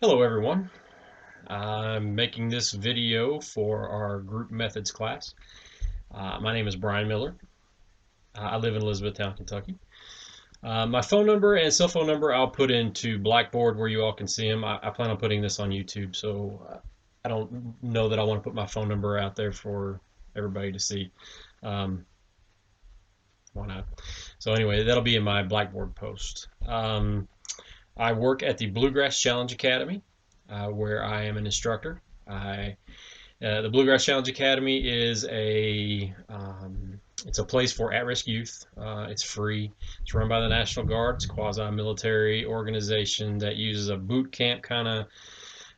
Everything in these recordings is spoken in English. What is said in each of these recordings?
Hello everyone. I'm making this video for our group methods class. My name is Brian Miller. I live in Elizabethtown, Kentucky. My phone number and cell phone number I'll put into Blackboard where you all can see them. I plan on putting this on YouTube, so I don't know that I want to put my phone number out there for everybody to see. Um, why not? So anyway, that'll be in my Blackboard post. I work at the Bluegrass Challenge Academy, where I am an instructor. The Bluegrass Challenge Academy is it's a place for at-risk youth. It's free. It's run by the National Guard. It's a quasi-military organization that uses a boot camp kind of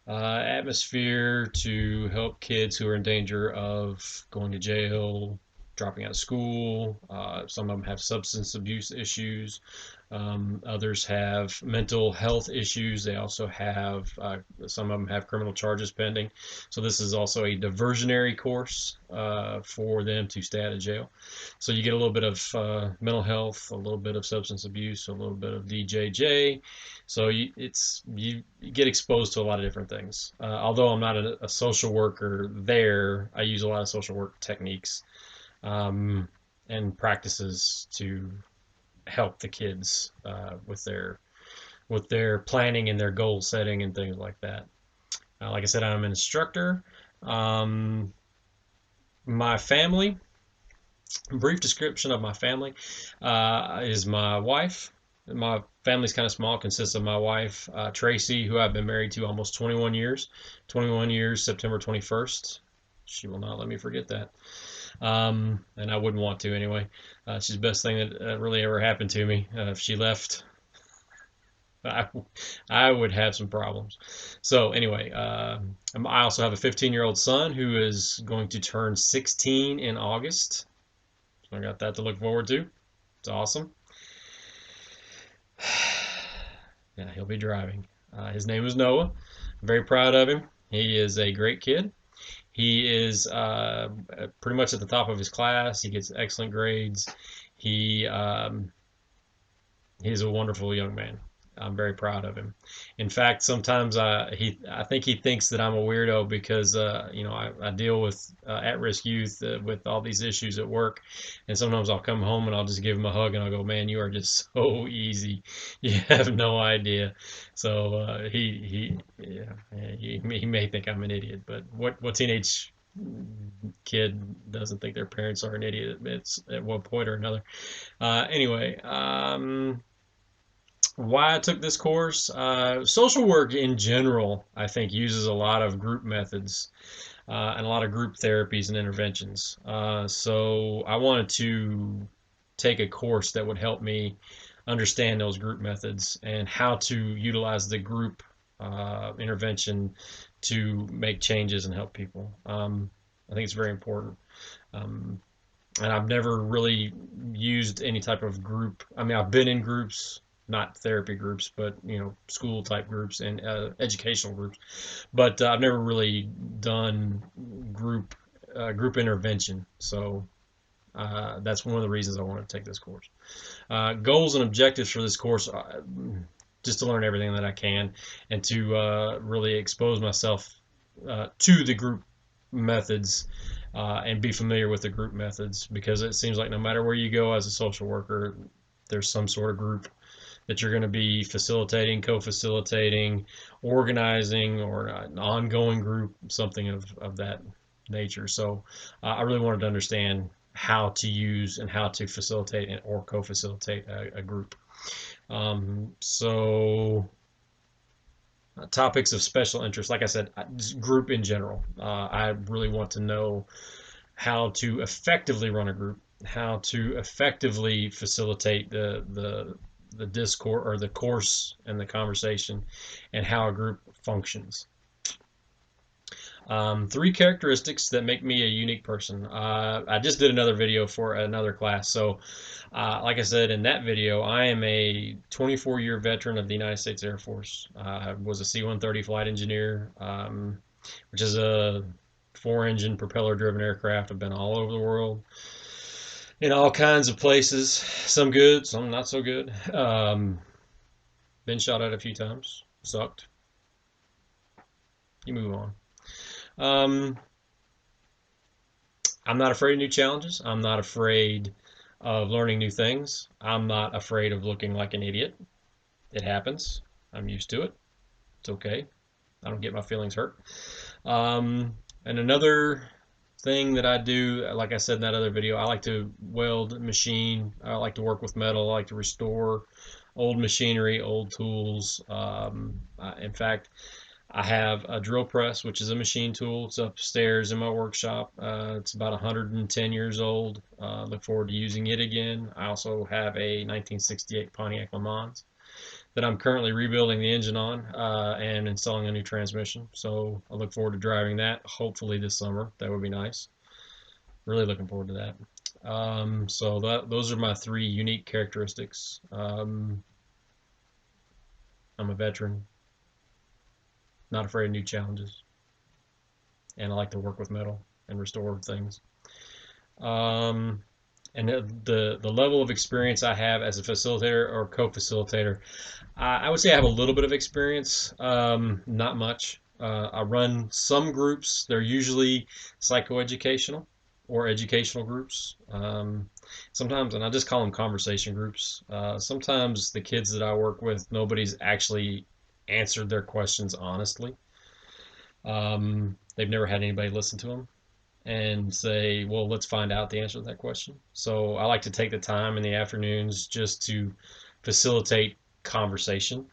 atmosphere to help kids who are in danger of going to jail, dropping out of school. Some of them have substance abuse issues. Others have mental health issues. They also have, some of them have criminal charges pending. So this is also a diversionary course for them to stay out of jail. So you get a little bit of mental health, a little bit of substance abuse, a little bit of DJJ. So you get exposed to a lot of different things. Although I'm not a social worker there, I use a lot of social work techniques um, and practices to help the kids with their planning and their goal setting and things like that. Like I said, I'm an instructor. Um, my family, brief description of my family, is my wife. My family's kind of small, consists of my wife, Tracy, who I've been married to almost 21 years. 21 years, September 21st. She will not let me forget that. And I wouldn't want to anyway. She's the best thing that really ever happened to me. If she left, I, I would have some problems. So anyway, I also have a 15-year-old son who is going to turn 16 in August. So I got that to look forward to. It's awesome. Yeah, he'll be driving. His name is Noah. I'm very proud of him. He is a great kid. He is pretty much at the top of his class. He gets excellent grades. He he's a wonderful young man. I'm very proud of him. In fact, sometimes I think he thinks that I'm a weirdo because I deal with at-risk youth with all these issues at work, and sometimes I'll come home and I'll just give him a hug and I'll go, "Man, you are just so easy. You have no idea." So he may think I'm an idiot, but what teenage kid doesn't think their parents are an idiot at one point or another? Anyway, why I took this course. Social work in general, I think, uses a lot of group methods and a lot of group therapies and interventions. So I wanted to take a course that would help me understand those group methods and how to utilize the group intervention to make changes and help people. I think it's very important. Um, and I've never really used any type of group. I mean, I've been in groups, not therapy groups, but school type groups and educational groups. But I've never really done group intervention. So that's one of the reasons I wanted to take this course. Goals and objectives for this course. Just to learn everything that I can and to really expose myself to the group methods and be familiar with the group methods because it seems like no matter where you go as a social worker, there's some sort of group that you're going to be facilitating, co-facilitating, organizing, or an ongoing group, something of that nature. So I really wanted to understand how to use and how to facilitate or co-facilitate a group. So topics of special interest, like I said, group in general. I really want to know how to effectively run a group, how to effectively facilitate the discourse or the course and the conversation, and how a group functions. Three characteristics that make me a unique person. I just did another video for another class. So, like I said in that video, I am a 24-year veteran of the United States Air Force. I was a C-130 flight engineer, which is a four-engine propeller-driven aircraft. I've been all over the world in all kinds of places. Some good, some not so good. Been shot at a few times. Sucked. You move on. Um, I'm not afraid of new challenges. I'm not afraid of learning new things. I'm not afraid of looking like an idiot. It happens. I'm used to it. It's okay. I don't get my feelings hurt. Um, and another thing that I do, like I said in that other video, I like to weld, machine. I like to work with metal. I like to restore old machinery, old tools. In fact, I have a drill press, which is a machine tool. It's upstairs in my workshop. It's about 110 years old. Look forward to using it again. I also have a 1968 Pontiac Le Mans that I'm currently rebuilding the engine on and installing a new transmission. So I look forward to driving that hopefully this summer. That would be nice. Really looking forward to that. Those are my three unique characteristics. I'm a veteran, not afraid of new challenges, and I like to work with metal and restore things. Um, and the level of experience I have as a facilitator or co-facilitator, I would say I have a little bit of experience, not much. I run some groups. They're usually psychoeducational or educational groups. Sometimes, and I just call them conversation groups. Sometimes the kids that I work with, nobody's actually answered their questions honestly. They've never had anybody listen to them and say, well, let's find out the answer to that question. So I like to take the time in the afternoons just to facilitate conversation,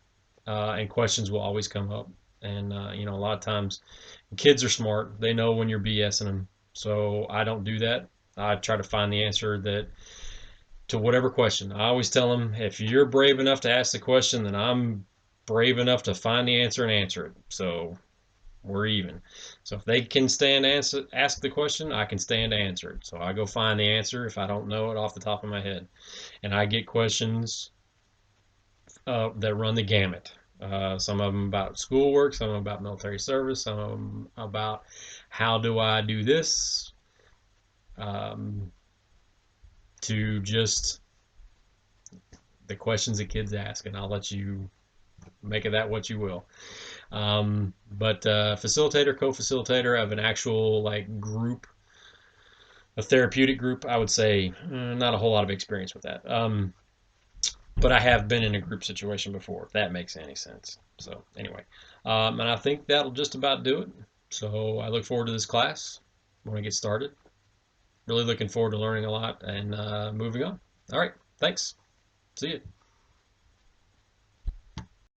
and questions will always come up. And, a lot of times kids are smart. They know when you're BSing them. So I don't do that. I try to find the answer that to whatever question. I always tell them, if you're brave enough to ask the question, then I'm brave enough to find the answer and answer it. So we're even. So if they can stand to ask the question, I can stand to answer it. So I go find the answer if I don't know it off the top of my head. And I get questions that run the gamut. Some of them about schoolwork, some of them about military service, some of them about how do I do this, um, to just the questions that kids ask. And I'll let you make of that what you will. But facilitator, co-facilitator of an actual like group, a therapeutic group, I would say not a whole lot of experience with that. But I have been in a group situation before, if that makes any sense. So anyway, and I think that'll just about do it. So I look forward to this class. I want to get started. Really looking forward to learning a lot and moving on. All right, thanks. See you.